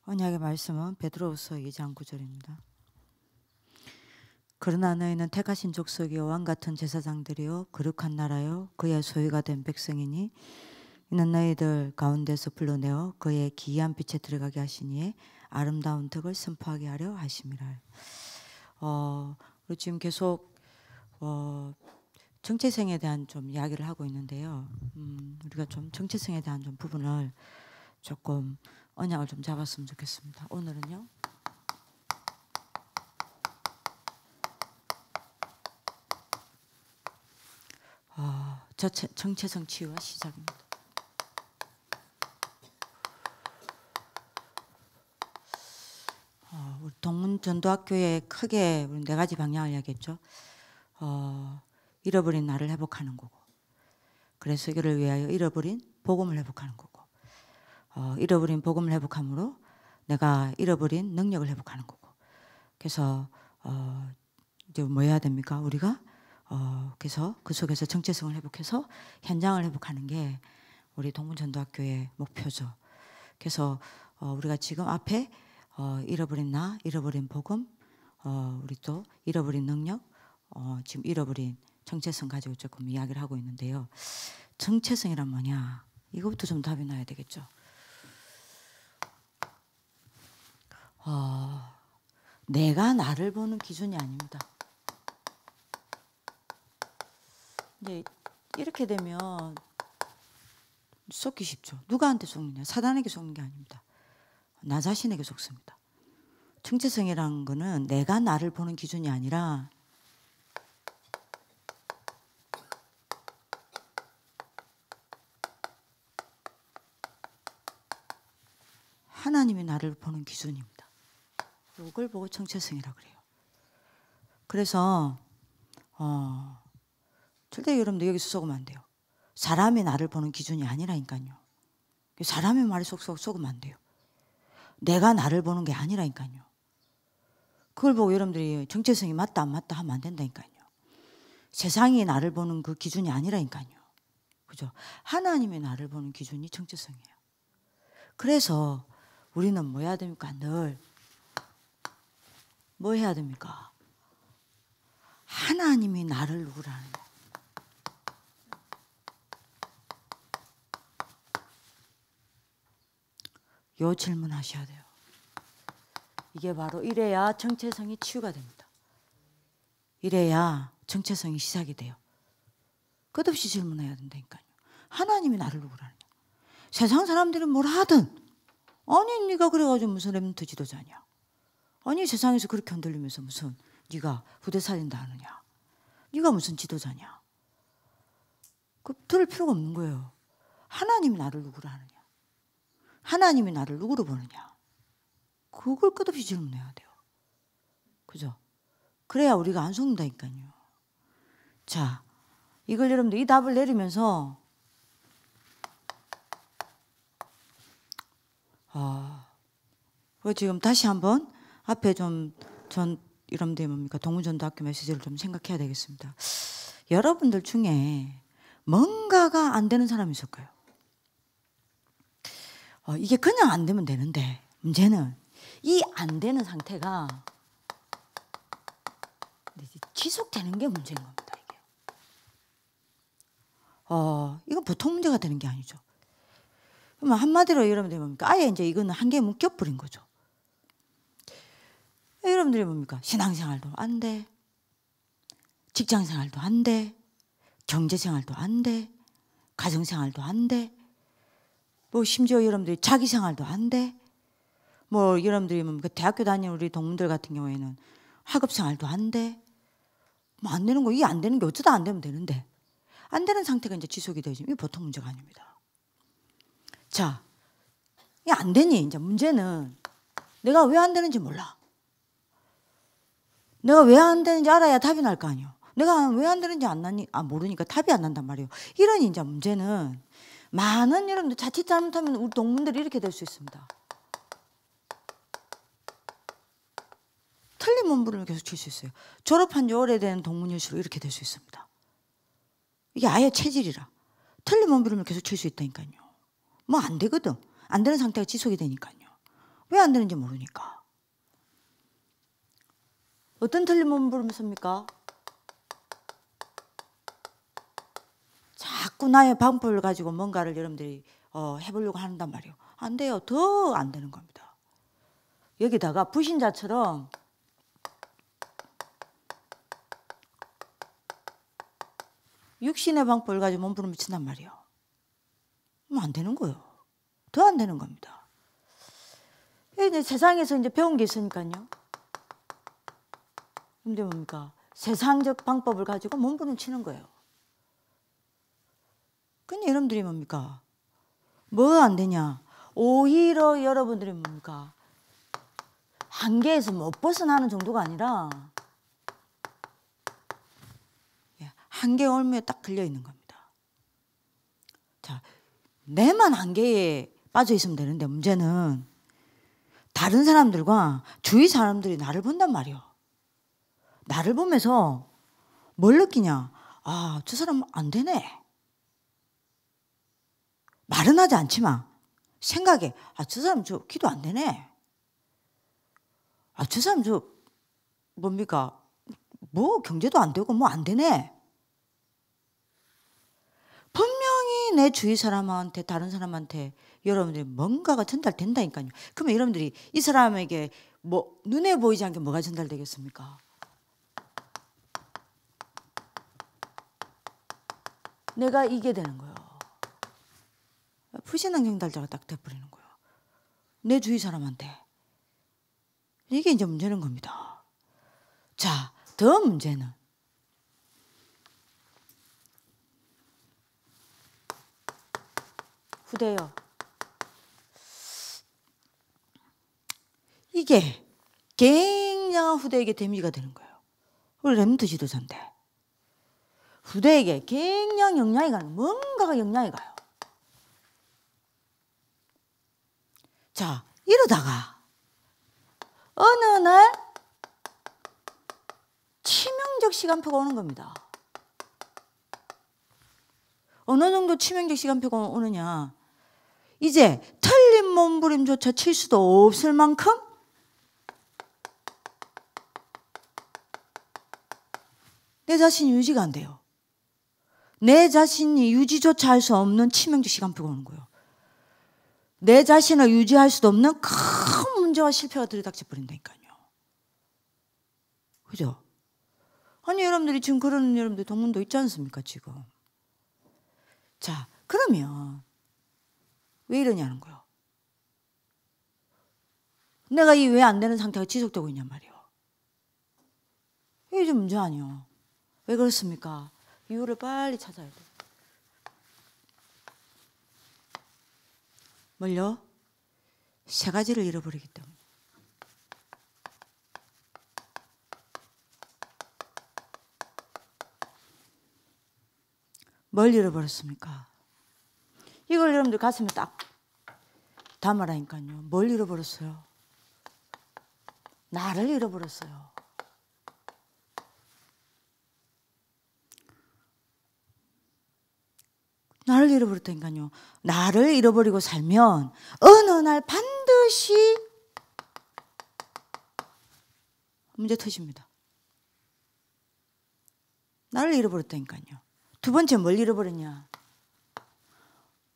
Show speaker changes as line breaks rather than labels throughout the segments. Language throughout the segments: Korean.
언약의 말씀은 베드로후서 2장 9절입니다. 그러나 너희는 택하신 족속이요 왕 같은 제사장들이요 거룩한 나라요 그의 소유가 된 백성이니 이는 너희들 가운데서 불러내어 그의 기이한 빛에 들어가게 하시니에 아름다운 덕을 선포하게 하려 하심이라. 우리 지금 계속 정체성에 대한 좀 이야기를 하고 있는데요. 우리가 좀 정체성에 대한 좀 부분을 조금 언약을 좀 잡았으면 좋겠습니다. 오늘은요. 정체성 치유와 시작입니다. 우리 동문전도학교에 크게 우리 4가지 방향을 이야기했죠. 잃어버린 나를 회복하는 거고, 그래서 이를 위하여 잃어버린 복음을 회복하는 거고, 잃어버린 복음을 회복함으로 내가 잃어버린 능력을 회복하는 거고. 그래서 이제 뭐 해야 됩니까? 우리가 그래서 그 속에서 정체성을 회복해서 현장을 회복하는 게 우리 동문전도학교의 목표죠. 그래서 우리가 지금 앞에 잃어버린 나, 잃어버린 복음, 우리 또 잃어버린 능력, 지금 잃어버린 정체성 가지고 조금 이야기를 하고 있는데요. 정체성이란 뭐냐? 이것부터 좀 답이 나야 되겠죠. 내가 나를 보는 기준이 아닙니다. 이제 이렇게 되면 속기 쉽죠. 누구한테 속느냐? 사단에게 속는 게 아닙니다. 나 자신에게 속습니다. 정체성이라는 거는 내가 나를 보는 기준이 아니라 하나님이 나를 보는 기준입니다. 이걸 보고 정체성이라고 그래요. 그래서 절대 여러분들 여기서 속으면 안 돼요. 사람이 나를 보는 기준이 아니라니까요. 사람의 말에 속으면 안 돼요. 내가 나를 보는 게 아니라니까요. 그걸 보고 여러분들이 정체성이 맞다 안 맞다 하면 안 된다니까요. 세상이 나를 보는 그 기준이 아니라니까요. 그죠? 하나님이 나를 보는 기준이 정체성이에요. 그래서 우리는 뭐 해야 됩니까? 늘 뭐 해야 됩니까? 하나님이 나를 누구라는 거예요. 요 질문 하셔야 돼요. 이게 바로 이래야 정체성이 치유가 됩니다. 이래야 정체성이 시작이 돼요. 끝없이 질문해야 된다니까요. 하나님이 나를 누구라는 거예요. 세상 사람들은 뭘 하든 아니 네가 그래가지고 무슨 렘넌트 지도자냐. 아니 세상에서 그렇게 흔들리면서 무슨 네가 부대 살린다 하느냐. 네가 무슨 지도자냐. 그 들을 필요가 없는 거예요. 하나님이 나를 누구라 하느냐. 하나님이 나를 누구로 보느냐. 그걸 끝없이 질문해야 돼요. 그죠? 그래야 우리가 안 속는다니까요. 자, 이걸 여러분들 이 답을 내리면서 지금 다시 한번 앞에 전 여러분들이 뭡니까? 동문전도학교 메시지를 좀 생각해야 되겠습니다. 여러분들 중에 뭔가가 안 되는 사람이 있을 거예요. 이게 그냥 안 되면 되는데 문제는 이 안 되는 상태가 지속되는 게 문제인 겁니다. 이게. 이건 보통 문제가 되는 게 아니죠. 그러면 한마디로 여러분들이 뭡니까? 아예 이제 이거는 한계에 묶여버린 거죠. 여러분들이 뭡니까? 신앙생활도 안 돼. 직장생활도 안 돼. 경제생활도 안 돼. 가정생활도 안 돼. 뭐 심지어 여러분들이 자기생활도 안 돼. 뭐 여러분들이 뭡니까? 대학교 다니는 우리 동문들 같은 경우에는 학업생활도 안 돼. 뭐 안 되는 거, 이게 안 되는 게 어쩌다 안 되면 되는데 안 되는 상태가 이제 지속이 되지. 이게 보통 문제가 아닙니다. 자, 이게 안 되니 이제 문제는 내가 왜 안 되는지 몰라. 내가 왜 안 되는지 알아야 답이 날 거 아니에요. 내가 왜 안 되는지 모르니까 답이 안 난단 말이에요. 이런 이제 문제는 많은 여러분들 자칫 잘못하면 우리 동문들이 이렇게 될 수 있습니다. 틀린 문부를 계속 칠 수 있어요. 졸업한 지 오래된 동문일수록 이렇게 될 수 있습니다. 이게 아예 체질이라. 틀린 문부를 계속 칠 수 있다니까요. 뭐 안 되거든. 안 되는 상태가 지속이 되니까요. 왜 안 되는지 모르니까. 어떤 틀린 몸부림을 씁니까? 자꾸 나의 방법을 가지고 뭔가를 여러분들이 해보려고 한단 말이에요. 안 돼요. 더 안 되는 겁니다. 여기다가 불신자처럼 육신의 방법을 가지고 몸부림을 친단 말이에요. 그럼 안 되는 거예요. 더 안 되는 겁니다. 이제 세상에서 이제 배운 게 있으니까요. 근데 뭡니까? 세상적 방법을 가지고 몸부림 치는 거예요. 근데 여러분들이 뭡니까? 뭐 안 되냐? 오히려 여러분들이 뭡니까? 한계에서 못 벗어나는 정도가 아니라 한계 올무에 딱 걸려 있는 겁니다. 자, 내만 한계에 빠져 있으면 되는데 문제는 다른 사람들과 주위 사람들이 나를 본단 말이에요. 나를 보면서 뭘 느끼냐? 아, 저 사람 안 되네. 말은 하지 않지만 생각에 아, 저 사람 저 기도 안 되네. 아, 저 사람 저 뭡니까? 뭐 경제도 안 되고 뭐 안 되네. 분명히 내 주위 사람한테 다른 사람한테 여러분들이 뭔가가 전달된다니까요. 그러면 여러분들이 이 사람에게 뭐 눈에 보이지 않게 뭐가 전달되겠습니까? 내가 이게 되는 거예요. 불신앙 전달자가 딱 돼버리는 거예요. 내 주위 사람한테. 이게 이제 문제는 겁니다. 자, 더 문제는 후대요. 이게 굉장한 후대에게 데미지가 되는 거예요. 우리 렘넌트 지도자인데 후대에게 굉장히 영향이 가는 뭔가가 영향이 가요. 자, 이러다가 어느 날 치명적 시간표가 오는 겁니다. 어느 정도 치명적 시간표가 오느냐? 이제 틀린 몸부림조차 칠 수도 없을 만큼 내 자신이 유지가 안 돼요. 내 자신이 유지조차 할 수 없는 치명적 시간표가 오는 거예요. 내 자신을 유지할 수도 없는 큰 문제와 실패가 들이닥쳐 버린다니까요. 그죠? 아니 여러분들이 지금 그런 여러분들 동문도 있지 않습니까 지금? 자, 그러면 왜 이러냐는 거예요. 내가 이 왜 안 되는 상태가 지속되고 있냔 말이에요. 이게 좀 문제 아니에요. 왜 그렇습니까? 이유를 빨리 찾아야 돼요. 뭘요? 세 가지를 잃어버리기 때문에. 뭘 잃어버렸습니까? 이걸 여러분들 가슴에 딱 담아라니까요. 뭘 잃어버렸어요? 나를 잃어버렸어요. 나를 잃어버렸다니까요. 나를 잃어버리고 살면 어느 날 반드시 문제 터집니다. 나를 잃어버렸다니까요. 두 번째 뭘 잃어버렸냐?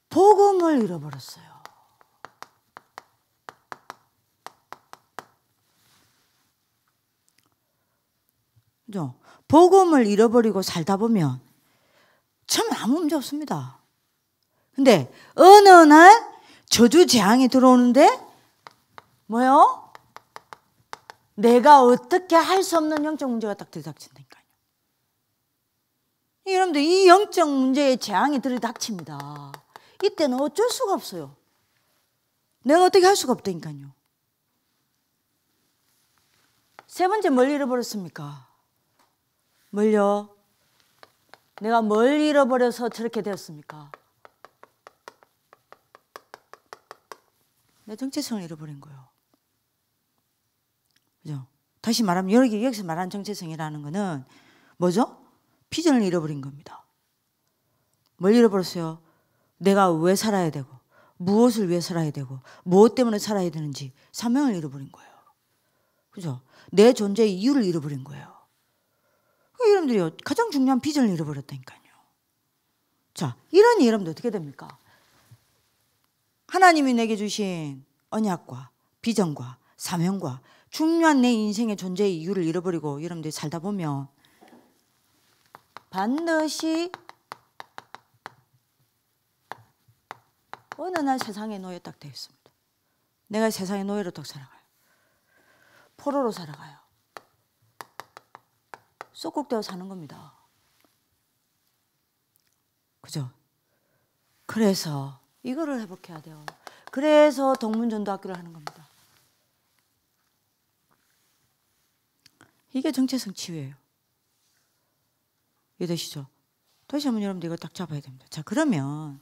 복음을 잃어버렸어요. 그죠? 복음을 잃어버리고 살다 보면 참 아무 문제 없습니다. 근데 어느 날 저주 재앙이 들어오는데 뭐요? 내가 어떻게 할 수 없는 영적 문제가 딱 들이닥친다니까요. 여러분들 이 영적 문제의 재앙이 들이닥칩니다. 이때는 어쩔 수가 없어요. 내가 어떻게 할 수가 없다니까요. 세 번째 뭘 잃어버렸습니까? 뭘요? 내가 뭘 잃어버려서 저렇게 되었습니까? 내 정체성을 잃어버린 거예요. 그죠? 다시 말하면 여기서 말하는 정체성이라는 거는 뭐죠? 비전을 잃어버린 겁니다. 뭘 잃어버렸어요? 내가 왜 살아야 되고 무엇을 위해 살아야 되고 무엇 때문에 살아야 되는지 사명을 잃어버린 거예요. 그죠? 내 존재의 이유를 잃어버린 거예요. 여러분들이요, 가장 중요한 비전을 잃어버렸다니까요. 자, 이러니 여러분들 어떻게 됩니까? 하나님이 내게 주신 언약과 비전과 사명과 중요한 내 인생의 존재의 이유를 잃어버리고 여러분들이 살다 보면 반드시 어느 날 세상의 노예 딱 되겠습니다. 내가 세상의 노예로 딱 살아가요. 포로로 살아가요. 쏙국되어 사는 겁니다. 그죠? 그래서 이거를 회복해야 돼요. 그래서 동문전도학교를 하는 겁니다. 이게 정체성 치유예요. 이해되시죠? 다시 한번 여러분들 이거 딱 잡아야 됩니다. 자, 그러면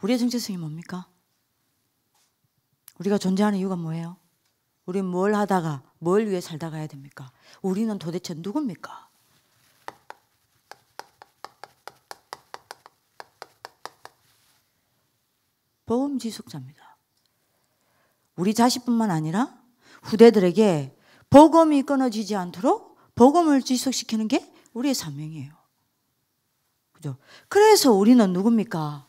우리의 정체성이 뭡니까? 우리가 존재하는 이유가 뭐예요? 우리는 뭘 하다가 뭘 위해 살다가 해야 됩니까? 우리는 도대체 누굽니까? 복음 지속자입니다. 우리 자식뿐만 아니라 후대들에게 복음이 끊어지지 않도록 복음을 지속시키는 게 우리의 사명이에요. 그죠? 그래서 우리는 누굽니까?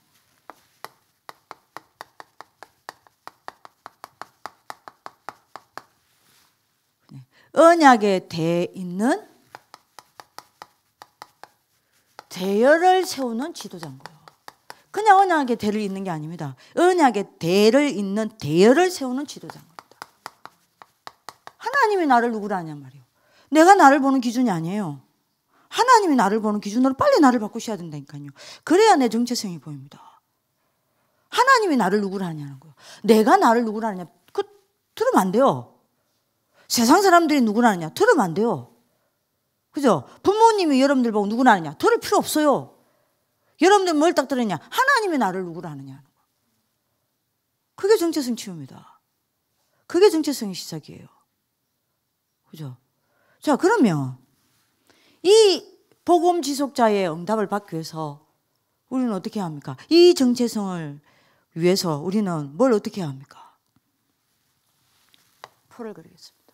언약에 대 있는 대열을 세우는 지도자인 거예요. 그냥 언약에 대를 잇는 게 아닙니다. 언약에 대를 잇는 대열을 세우는 지도자인 겁니다. 하나님이 나를 누구라 하냔 말이에요. 내가 나를 보는 기준이 아니에요. 하나님이 나를 보는 기준으로 빨리 나를 바꾸셔야 된다니까요. 그래야 내 정체성이 보입니다. 하나님이 나를 누구라 하냐는 거예요. 내가 나를 누구라 하냐, 그 들으면 안 돼요. 세상 사람들이 누구라 하냐, 들으면 안 돼요. 그죠? 부모님이 여러분들 보고 누구라 하냐, 들을 필요 없어요. 여러분들 뭘 딱 들었냐? 하나님이 나를 누구라 하느냐. 그게 정체성 치유입니다. 그게 정체성의 시작이에요. 그죠? 자, 그러면 이 복음 지속자의 응답을 받기 위해서 우리는 어떻게 해야 합니까? 이 정체성을 위해서 우리는 뭘 어떻게 해야 합니까? 표를 그리겠습니다.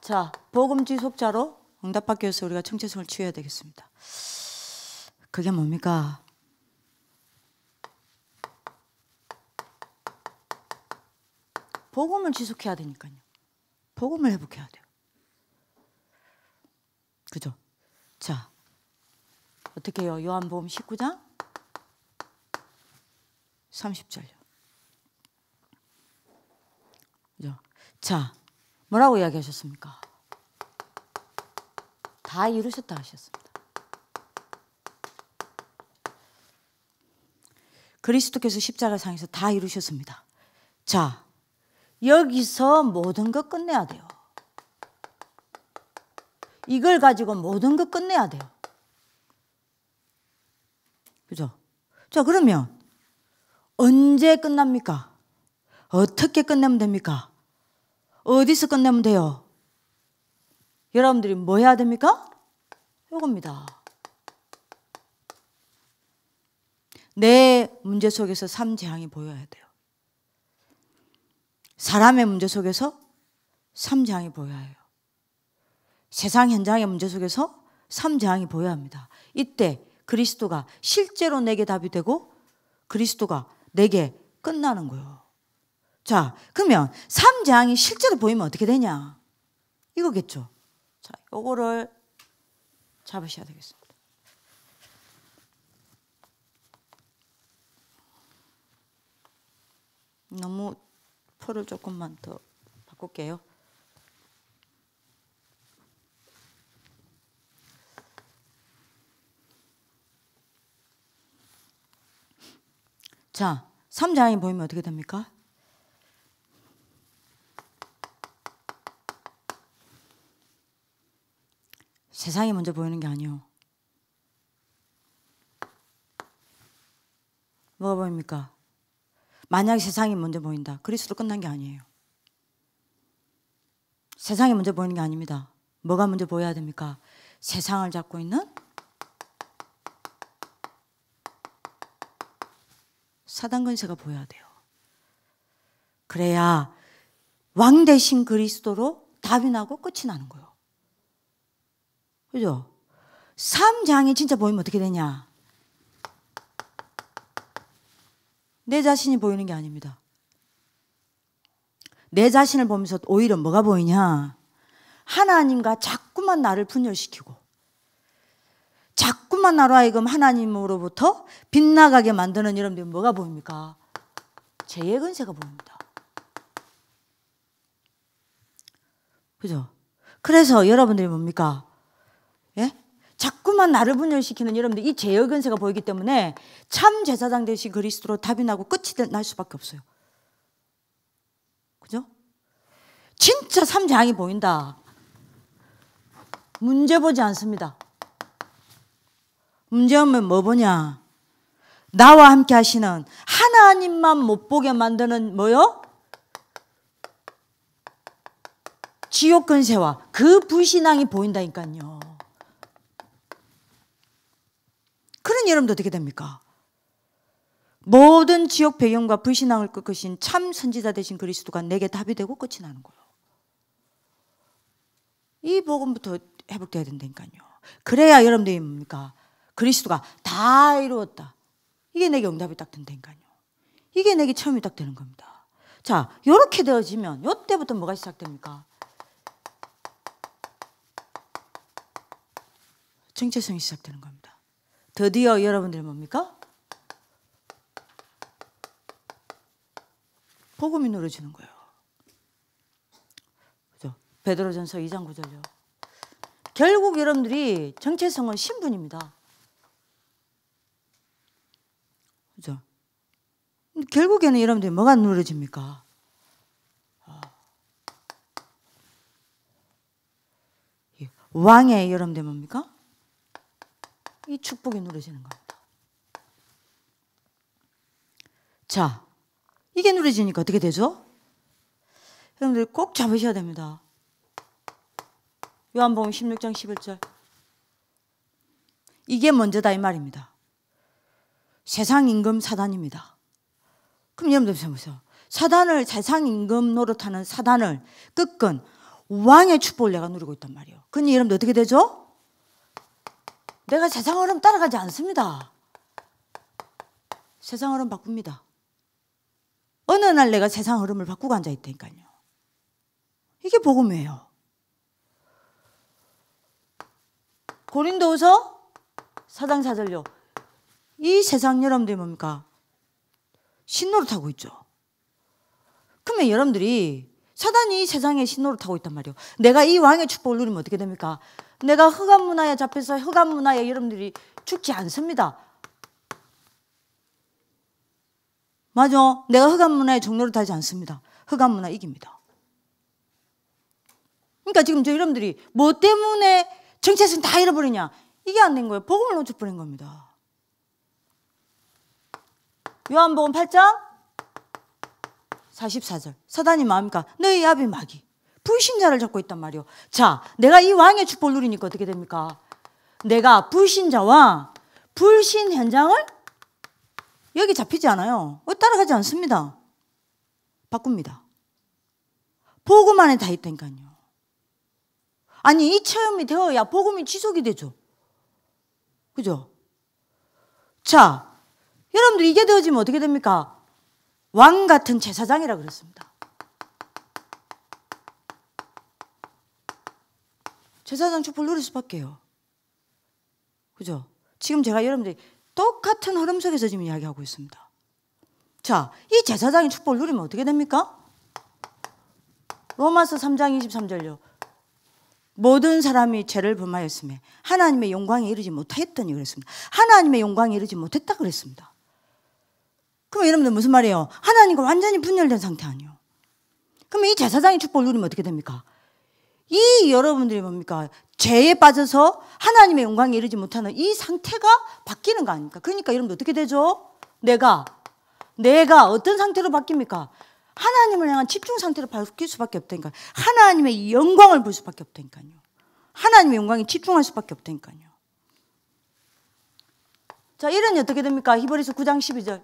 자, 복음 지속자로 응답받기 위해서 우리가 정체성을 치유해야 되겠습니다. 그게 뭡니까? 복음을 지속해야 되니까요. 복음을 회복해야 돼요. 그죠? 자, 어떻게 해요? 요한복음 19장 30절요. 그죠? 자, 뭐라고 이야기하셨습니까? 다 이루셨다 하셨습니다. 그리스도께서 십자가상에서 다 이루셨습니다. 자, 여기서 모든 것 끝내야 돼요. 이걸 가지고 모든 것 끝내야 돼요. 그죠? 자, 그러면 언제 끝납니까? 어떻게 끝내면 됩니까? 어디서 끝내면 돼요? 여러분들이 뭐 해야 됩니까? 이겁니다. 내 문제 속에서 삼재앙이 보여야 돼요. 사람의 문제 속에서 삼재앙이 보여야 해요. 세상 현장의 문제 속에서 삼재앙이 보여야 합니다. 이때 그리스도가 실제로 내게 답이 되고 그리스도가 내게 끝나는 거예요. 자, 그러면 삼재앙이 실제로 보이면 어떻게 되냐? 이거겠죠. 자, 요거를 잡으셔야 되겠습니다. 너무 표를 조금만 더 바꿀게요. 자, 삼재앙이 보이면 어떻게 됩니까? 세상이 먼저 보이는 게 아니요. 뭐가 보입니까? 만약에 세상이 먼저 보인다. 그리스도 끝난 게 아니에요. 세상이 먼저 보이는 게 아닙니다. 뭐가 먼저 보여야 됩니까? 세상을 잡고 있는 사단 권세가 보여야 돼요. 그래야 왕 대신 그리스도로 답이 나고 끝이 나는 거예요. 그죠? 3장이 진짜 보이면 어떻게 되냐? 내 자신이 보이는 게 아닙니다. 내 자신을 보면서 오히려 뭐가 보이냐? 하나님과 자꾸만 나를 분열시키고 자꾸만 나로 하여금 하나님으로부터 빗나가게 만드는 여러분들이 뭐가 보입니까? 죄의 권세가 보입니다. 그죠? 그래서 여러분들이 뭡니까? 예? 자꾸만 나를 분열시키는 여러분들 이 죄의 권세가 보이기 때문에 참 제사장 되신 그리스도로 답이 나고 끝이 날 수밖에 없어요. 그죠? 진짜 3장이 보인다. 문제 보지 않습니다. 문제 오면 뭐 보냐? 나와 함께 하시는 하나님만 못 보게 만드는 뭐요? 지옥 근세와 그 불신앙이 보인다니까요. 그런 여러분도 어떻게 됩니까? 모든 지옥 배경과 불신앙을 꺾으신 참 선지자 되신 그리스도가 내게 답이 되고 끝이 나는 거예요. 이 복음부터 회복돼야 된다니까요. 그래야 여러분들이 뭡니까? 그리스도가 다 이루었다. 이게 내게 응답이 딱 된다니까요. 이게 내게 처음이 딱 되는 겁니다. 자, 이렇게 되어지면 이때부터 뭐가 시작됩니까? 정체성이 시작되는 겁니다. 드디어 여러분들이 뭡니까? 복음이 누려지는 거예요. 그죠? 베드로전서 2장 9절요. 결국 여러분들이 정체성은 신분입니다. 그죠? 결국에는 여러분들이 뭐가 누려집니까? 왕의 여러분들 뭡니까? 이 축복이 누려지는 겁니다. 자, 이게 누려지니까 어떻게 되죠? 여러분들 꼭 잡으셔야 됩니다. 요한복음 16장 11절. 이게 먼저다 이 말입니다. 세상 임금 사단입니다. 그럼 여러분들 보세요. 세상 임금 노릇하는 사단을 꺾은 왕의 축복을 내가 누리고 있단 말이에요. 그러니 여러분들 어떻게 되죠? 내가 세상 흐름 따라가지 않습니다. 세상 흐름 바꿉니다. 어느 날 내가 세상 흐름을 바꾸고 앉아있다니까요. 이게 복음이에요. 고린도후서 4장 4절요. 이 세상 여러분들이 뭡니까? 신노릇하고 있죠. 그러면 여러분들이 사단이 이 세상에 신노릇하고 있단 말이에요. 내가 이 왕의 축복을 누리면 어떻게 됩니까? 내가 흑암 문화에 잡혀서 흑암 문화에 여러분들이 죽지 않습니다. 맞아. 내가 흑암 문화에 종노릇하지 않습니다. 흑암 문화 이깁니다. 그러니까 지금 저 여러분들이 뭐 때문에 정체성 다 잃어버리냐? 이게 안 된 거예요. 복음을 놓쳐버린 겁니다. 요한복음 8장 44절. 사단이 뭐합니까? 너희 아비 마귀. 불신자를 잡고 있단 말이에요. 자, 내가 이 왕의 축복을 누리니까 어떻게 됩니까? 내가 불신자와 불신 현장을 여기 잡히지 않아요. 따라가지 않습니다. 바꿉니다. 복음 안에 다 있다니까요. 아니, 이 체험이 되어야 복음이 지속이 되죠. 그죠? 자, 여러분들 이게 되어지면 어떻게 됩니까? 왕 같은 제사장이라 그랬습니다. 제사장 축복을 누릴 수밖에요. 그죠? 지금 제가 여러분들이 똑같은 흐름 속에서 지금 이야기하고 있습니다. 자, 이 제사장의 축복을 누리면 어떻게 됩니까? 로마서 3장 23절요. 모든 사람이 죄를 범하였음에 하나님의 영광에 이르지 못하였더니 그랬습니다. 하나님의 영광에 이르지 못했다 그랬습니다. 그럼 여러분들 무슨 말이에요? 하나님과 완전히 분열된 상태 아니에요. 그럼 이 제사장의 축복을 누리면 어떻게 됩니까? 이 여러분들이 뭡니까? 죄에 빠져서 하나님의 영광에 이르지 못하는 이 상태가 바뀌는 거 아닙니까? 그러니까 여러분 어떻게 되죠? 내가 어떤 상태로 바뀝니까? 하나님을 향한 집중 상태로 바뀔 수밖에 없다니까요. 하나님의 영광을 볼 수밖에 없다니까요. 하나님의 영광에 집중할 수밖에 없다니까요. 자, 이러니 어떻게 됩니까? 히브리서 9장 12절.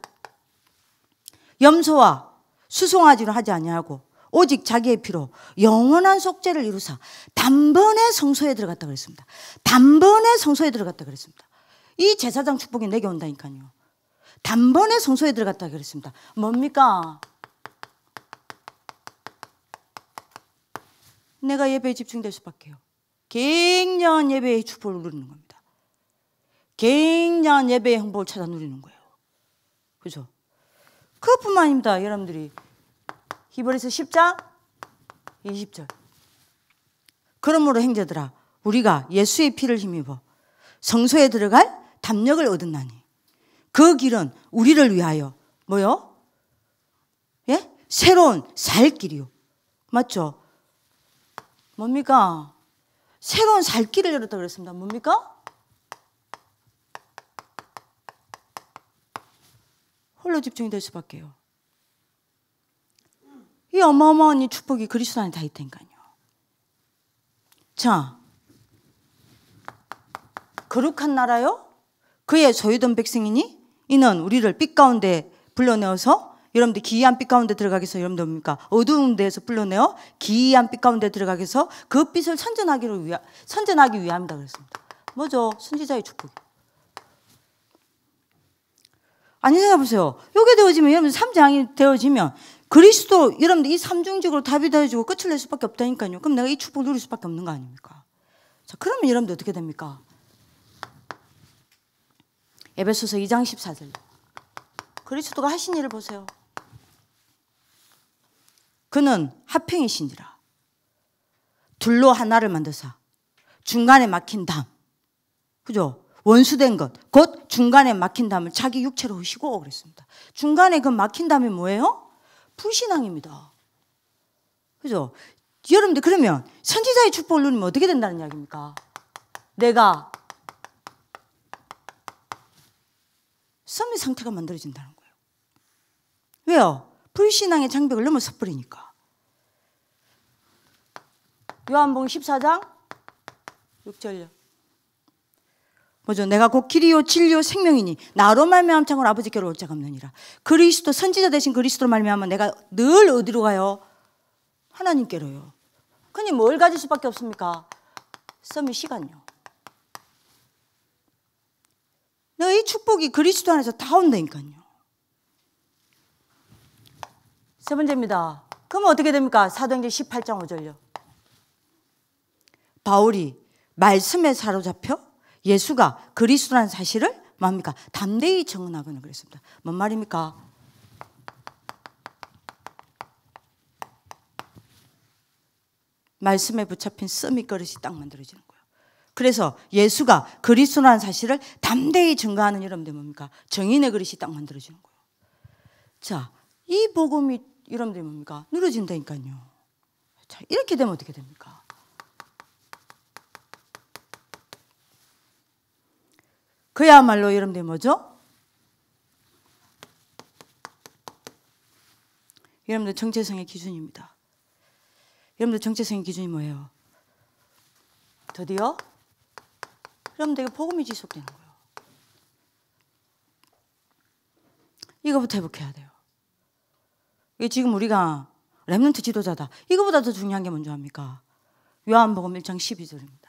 염소와 수송아지로 하지 아니하고 오직 자기의 피로 영원한 속죄를 이루사 단번에 성소에 들어갔다 그랬습니다. 단번에 성소에 들어갔다 그랬습니다. 이 제사장 축복이 내게 온다니까요. 단번에 성소에 들어갔다 그랬습니다. 뭡니까? 내가 예배에 집중될 수밖에요. 굉장한 예배의 축복을 누리는 겁니다. 굉장한 예배의 행복을 찾아 누리는 거예요. 그죠? 그것뿐만 아닙니다. 여러분들이 히브리서 10장 20절. 그러므로 형제들아 우리가 예수의 피를 힘입어 성소에 들어갈 담력을 얻었나니 그 길은 우리를 위하여 뭐요? 예? 새로운 살 길이요. 맞죠? 뭡니까? 새로운 살 길을 열었다 그랬습니다. 뭡니까? 홀로 집중이 될 수밖에요. 이 어마어마한 이 축복이 그리스도 안에 다 있다니까요. 자, 거룩한 나라요? 그의 소유된 백성이니 이는 우리를 빛 가운데 불러내어서 여러분들 기이한 빛 가운데 들어가게 해서 여러분들 뭡니까? 어두운 데에서 불러내어 기이한 빛 가운데 들어가게 해서 그 빛을 선전하기 위함이다 그랬습니다. 뭐죠? 선지자의 축복. 아니 생각해보세요. 요게 되어지면 여러분 3장이 되어지면 그리스도 여러분들 이 삼중직으로 답이 되어지고 끝을 낼 수밖에 없다니까요. 그럼 내가 이 축복을 누릴 수밖에 없는 거 아닙니까? 자, 그러면 여러분들 어떻게 됩니까? 에베소서 2장 14절. 그리스도가 하신 일을 보세요. 그는 화평이신지라 둘로 하나를 만드사 중간에 막힌 담, 그죠? 원수된 것, 곧 중간에 막힌 담을 자기 육체로 하시고 그랬습니다. 중간에 그 막힌 담이 뭐예요? 불신앙입니다. 그죠? 여러분들 그러면 선지자의 축복을 누리면 어떻게 된다는 이야기입니까? 내가 썸의 상태가 만들어진다는 거예요. 왜요? 불신앙의 장벽을 넘어서 버리니까. 요한복음 14장 6절요. 뭐죠? 내가 곧 길이요 진리요 생명이니 나로 말미암아 참으로 아버지께로 올 자가 없느니라. 그리스도 선지자 되신 그리스도로 말미암아 내가 늘 어디로 가요? 하나님께로요. 그니 뭘 가질 수밖에 없습니까? 썸의 시간요. 내가 이 축복이 그리스도 안에서 다 온다니까요. 세 번째입니다. 그럼 어떻게 됩니까? 사도행전 18장 5절요. 바울이 말씀에 사로잡혀 예수가 그리스도라는 사실을 뭡니까? 담대히 증언하거나 그랬습니다. 뭔 말입니까? 말씀에 붙잡힌 썸이 그릇이 딱 만들어지는 거예요. 그래서 예수가 그리스도라는 사실을 담대히 증거하는 여러분들 뭡니까? 정인의 그릇이 딱 만들어지는 거예요. 자, 이 복음이 여러분들이 뭡니까? 누려진다니까요. 자, 이렇게 되면 어떻게 됩니까? 그야말로 여러분들이 뭐죠? 여러분들 정체성의 기준입니다. 여러분들 정체성의 기준이 뭐예요? 드디어 여러분들 복음이 지속되는 거예요. 이거부터 회복해야 돼요. 이게 지금 우리가 렘넌트 지도자다. 이거보다 더 중요한 게 뭔지 압니까? 요한복음 1장 12절입니다.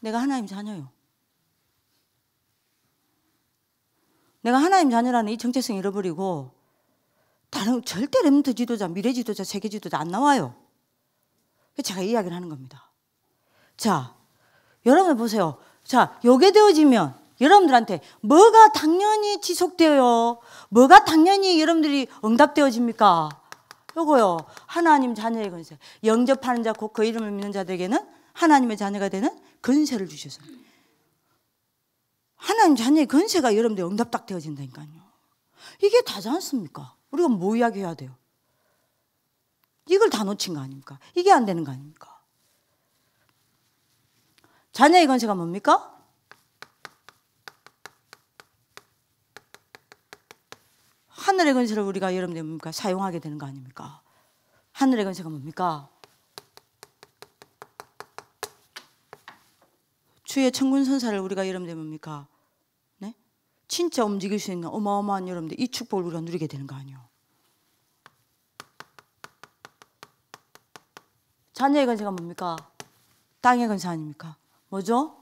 내가 하나님 자녀요. 내가 하나님 자녀라는 이 정체성 잃어버리고 다른 절대 렘넌트 지도자, 미래 지도자, 세계 지도자 안 나와요. 제가 이야기를 하는 겁니다. 자, 여러분 보세요. 자, 요게 되어지면 여러분들한테 뭐가 당연히 지속되어요? 뭐가 당연히 여러분들이 응답되어집니까? 요거요. 하나님 자녀의 권세. 영접하는 자, 곧 그 이름을 믿는 자들에게는 하나님의 자녀가 되는 권세를 주셔서. 하나님 자녀의 권세가 여러분들 응답 딱 되어진다니까요. 이게 다지 않습니까? 우리가 뭐 이야기해야 돼요? 이걸 다 놓친 거 아닙니까? 이게 안 되는 거 아닙니까? 자녀의 권세가 뭡니까? 하늘의 권세를 우리가 여러분들 뭡니까? 사용하게 되는 거 아닙니까? 하늘의 권세가 뭡니까? 주의 천군 천사를 우리가 여러분들 뭡니까? 네? 진짜 움직일 수 있는 어마어마한 여러분들 이 축복을 우리가 누리게 되는 거 아니에요? 자녀의 권세가 뭡니까? 땅의 권세 아닙니까? 뭐죠?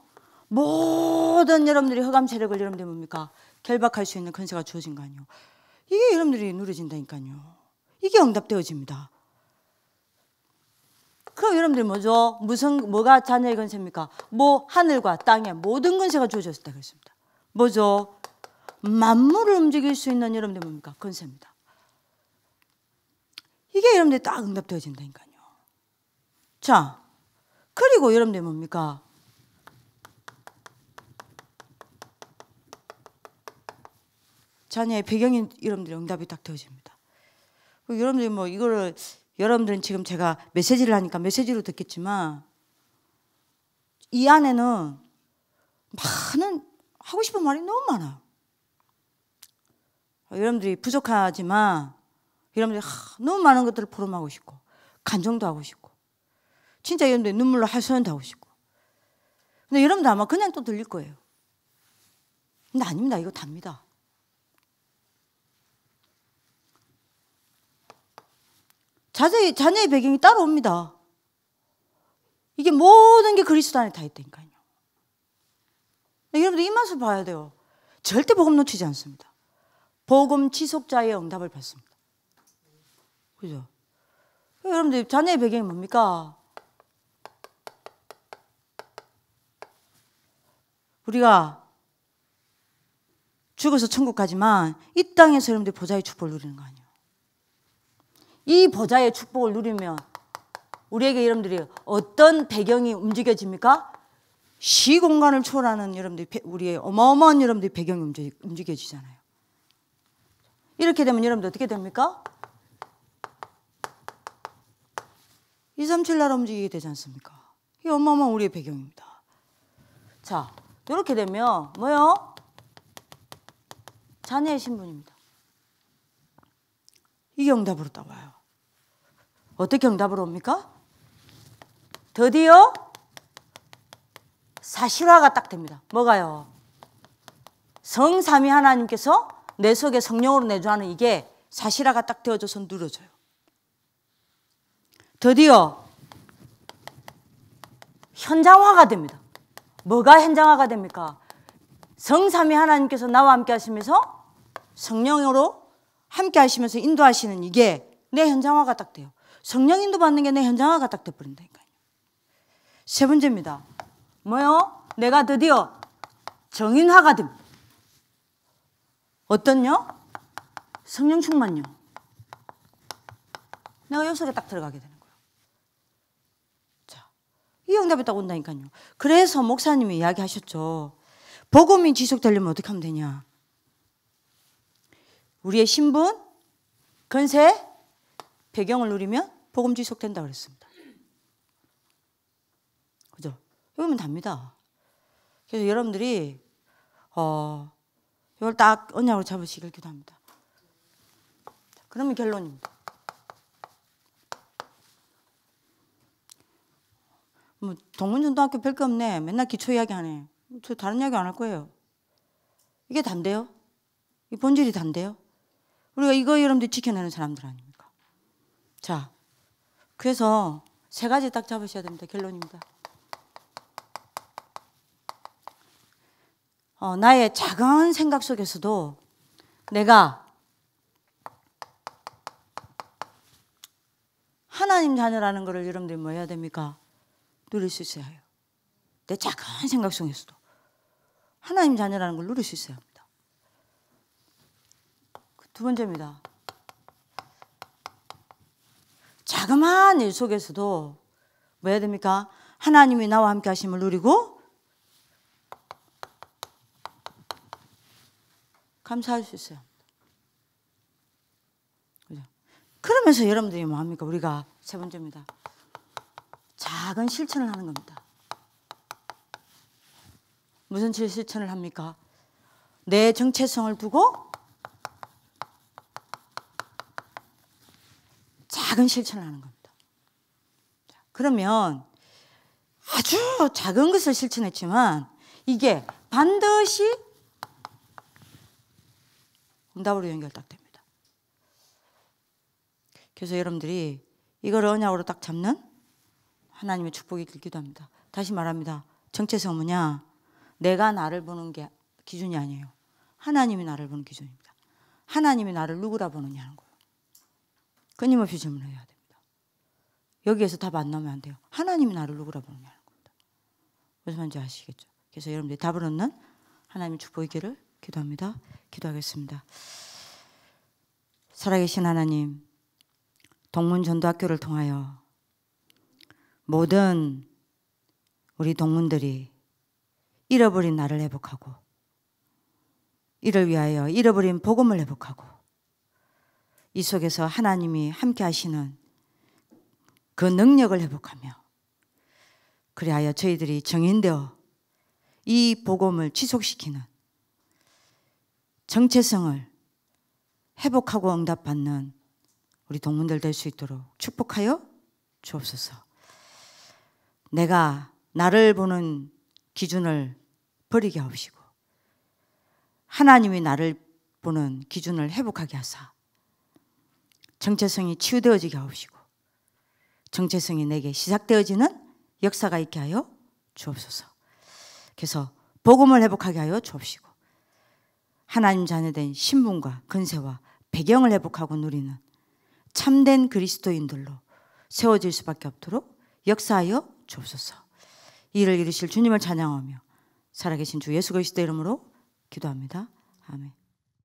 모든 여러분들이 흑암 세력을 여러분들 뭡니까? 결박할 수 있는 권세가 주어진 거 아니에요? 이게 여러분들이 누려진다니까요. 이게 응답되어집니다. 그럼 여러분들 뭐죠? 뭐가 자녀의 권세입니까? 하늘과 땅의 모든 권세가 주어졌다 그랬습니다. 뭐죠? 만물을 움직일 수 있는 여러분들 뭡니까? 권세입니다. 이게 여러분들 딱 응답되어진다니까요. 자, 그리고 여러분들 뭡니까? 자녀의 배경이 여러분들의 응답이 딱 되어집니다. 여러분들이 이거를 여러분들은 지금 제가 메시지를 하니까 메시지로 듣겠지만 이 안에는 많은 하고 싶은 말이 너무 많아요. 여러분들이 부족하지만 여러분들이 너무 많은 것들을 포럼하고 싶고 간정도 하고 싶고 진짜 여러분들이 눈물로 하소연도 하고 싶고 근데 여러분들 아마 그냥 또 들릴 거예요. 근데 아닙니다. 이거 답니다. 자녀의 배경이 따로 옵니다. 이게 모든 게 그리스도 안에 다 있다니까요. 여러분들 이 맛을 봐야 돼요. 절대 복음 놓치지 않습니다. 복음 지속자의 응답을 받습니다. 그죠? 여러분들 자녀의 배경이 뭡니까? 우리가 죽어서 천국 가지만 이 땅에서 여러분들 보좌의 축복을 누리는 거 아니에요. 이 보좌의 축복을 누리면 우리에게 여러분들이 어떤 배경이 움직여집니까? 시공간을 초월하는 여러분들 우리의 어마어마한 여러분들 배경이 움직여지잖아요. 이렇게 되면 여러분들 어떻게 됩니까? 237 나라 움직이게 되지 않습니까? 이게 어마어마한 우리의 배경입니다. 자, 이렇게 되면 뭐요? 자녀의 신분입니다. 이게 응답으로 따와요. 어떻게 응답으로 옵니까? 드디어 사실화가 딱 됩니다. 뭐가요? 성삼위 하나님께서 내 속에 성령으로 내주하는 이게 사실화가 딱 되어져서 누려져요. 드디어 현장화가 됩니다. 뭐가 현장화가 됩니까? 성삼위 하나님께서 나와 함께 하시면서 성령으로 함께 하시면서 인도하시는 이게 내 현장화가 딱 돼요. 성령 인도 받는 게 내 현장화가 딱 돼버린다니까요. 세 번째입니다. 뭐요? 내가 드디어 정인화가 됩니다. 어떤요? 성령 충만요. 내가 요 속에 딱 들어가게 되는 거예요. 자, 이 응답이 딱 온다니까요. 그래서 목사님이 이야기하셨죠. 복음이 지속되려면 어떻게 하면 되냐? 우리의 신분, 권세, 배경을 누리면 복음 지속된다 그랬습니다. 그죠? 이거면 답니다. 그래서 여러분들이 이걸 딱 언약으로 잡으시길 기도합니다. 그러면 결론입니다. 동문전도학교 별거 없네. 맨날 기초 이야기 하네. 저 다른 이야기 안 할 거예요. 이게 단데요? 이 본질이 단데요? 우리가 이거 여러분들 지켜내는 사람들 아닙니까? 자, 그래서 세 가지 딱 잡으셔야 됩니다. 결론입니다. 나의 작은 생각 속에서도 내가 하나님 자녀라는 것을 여러분들이 뭐 해야 됩니까? 누릴 수 있어야 해요. 내 작은 생각 속에서도 하나님 자녀라는 걸 누릴 수 있어야 합니다. 두 번째입니다. 자그마한 일 속에서도 뭐 해야 됩니까? 하나님이 나와 함께 하심을 누리고 감사할 수 있어요. 그죠? 그러면 그러면서 여러분들이 뭐합니까? 우리가 세 번째입니다. 작은 실천을 하는 겁니다. 무슨 실천을 합니까? 내 정체성을 두고 작은 실천을 하는 겁니다. 그러면 아주 작은 것을 실천했지만 이게 반드시 응답으로 연결 딱 됩니다. 그래서 여러분들이 이걸 언약으로 딱 잡는 하나님의 축복이 있길 기도합니다. 다시 말합니다. 정체성 뭐냐? 내가 나를 보는 게 기준이 아니에요. 하나님이 나를 보는 기준입니다. 하나님이 나를 누구라 보느냐는 거예요. 끊임없이 질문해야 됩니다. 여기에서 답 안 나오면 안 돼요. 하나님이 나를 누구라 보느냐는 겁니다. 무슨 말인지 아시겠죠? 그래서 여러분들이 답을 얻는 하나님의 축복이 있기를 기도합니다. 기도하겠습니다. 살아계신 하나님, 동문전도학교를 통하여 모든 우리 동문들이 잃어버린 나를 회복하고 이를 위하여 잃어버린 복음을 회복하고 이 속에서 하나님이 함께 하시는 그 능력을 회복하며 그리하여 저희들이 정인되어 이 복음을 지속시키는 정체성을 회복하고 응답받는 우리 동문들 될 수 있도록 축복하여 주옵소서. 내가 나를 보는 기준을 버리게 하옵시고 하나님이 나를 보는 기준을 회복하게 하사 정체성이 치유되어지게 하옵시고 정체성이 내게 시작되어지는 역사가 있게 하여 주옵소서. 그래서 복음을 회복하게 하여 주옵시고 하나님 자녀된 신분과 근세와 배경을 회복하고 누리는 참된 그리스도인들로 세워질 수밖에 없도록 역사하여 주옵소서. 이를 이루실 주님을 찬양하며 살아계신 주 예수 그리스도 이름으로 기도합니다. 아멘.